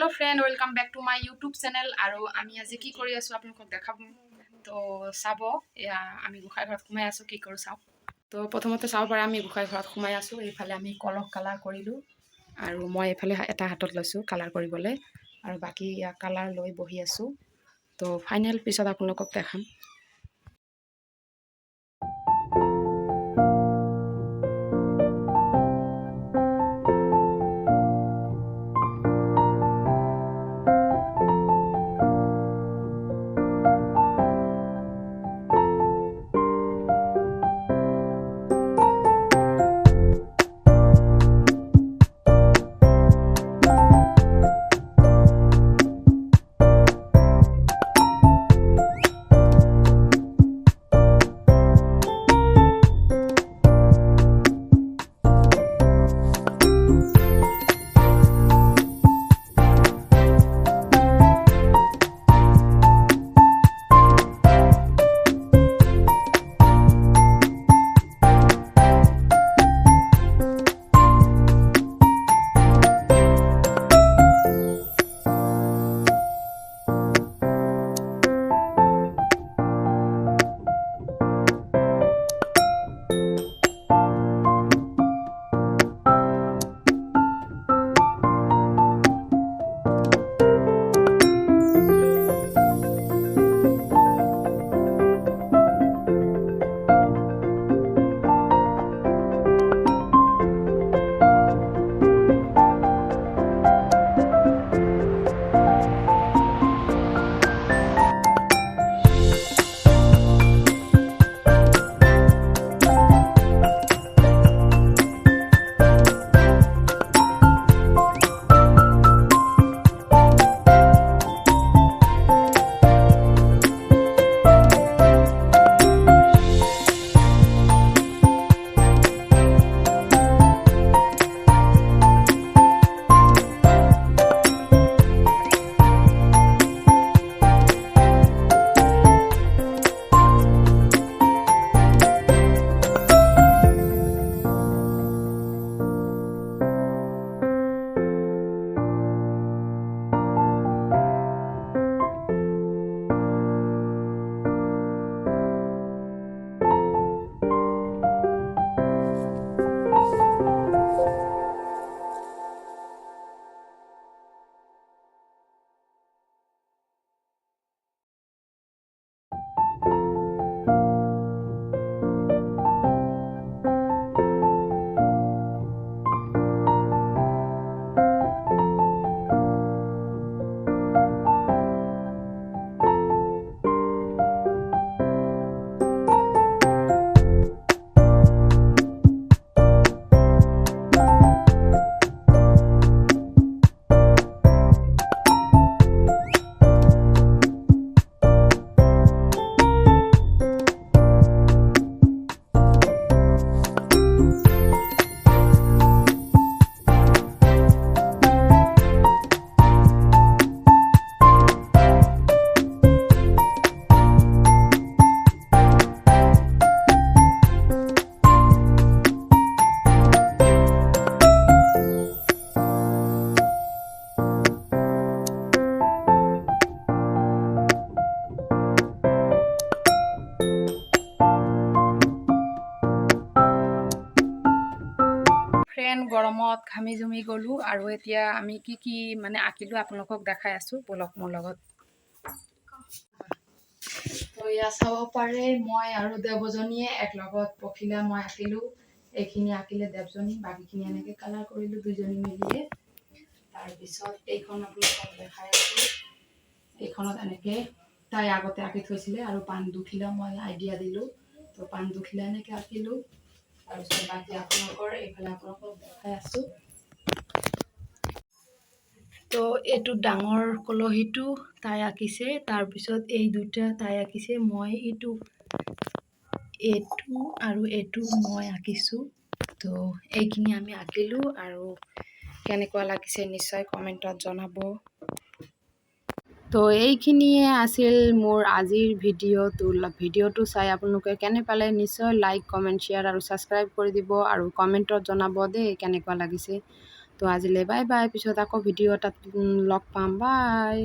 Hello friend welcome back to my YouTube channel और आमी आज की करि आसो आपलोকক देखाब तो साब या आमी गोसाई घरत सोमाय आसो की करू साव तो प्रथमते साव पारे आमी गोसाई घरत सोमाय आसो एफाले आमी कलक कालार करिलु और मैं एफाले एटा हातत लैसु कालार करिबले और बाकी या कालार लई बहि आसो तो फाइनल पिছত आपलोকক देखाम। फ्रेंड गरमत घामी जुमी गलु और एतिया आमी की माने आकिलु आपलोকক देखाय आसो बोलक मोर लगत तो या साव पारे মই আৰু দেৱজনীয়ে এক লগত পখিলা মই আকিলু এইখিনি আকিলে দেৱজনী বাকিখিনি এনেকে কালাৰ কৰিলু দুজনী মিলিয়ে তাৰ পিছত এইখন আপোনালোকক দেখাই আছো এইখনত এনেকে তাই আগতে আকি থৈছিলে আৰু পান দুখিলা মই আইডিয়া দিলু তো পান দুখিলা এনেকে আকিলু আৰু বাকি আপোনালোকৰ এইফালে আপোনালোকক দেখাই আছো তো এইটো ডাঙৰ কলহিটো তাই আকিছে তাৰ পিছত এই দুটা তাই আকিছে মই এইটো আৰু এইটো মই আকিছো তো এইখিনি আমি আকিলো আৰু কেনেকুৱা লাগিছে নিশ্চয় কমেন্টত জনাব। তো এইখিনিয়ে আছিল মোৰ আজিৰ ভিডিঅ'টো চাই আপোনালোকে কেনে পালে নিশ্চয় লাইক কমেন্ট শ্বেয়াৰ আৰু সাবস্ক্ৰাইব কৰি দিব আৰু কমেন্টত জনাব দেই কেনেকুৱা লাগিছে। তো আজিলৈ বাই বাই, পিছত আকৌ ভিডিঅ' এটাত লগ পাম, বাই।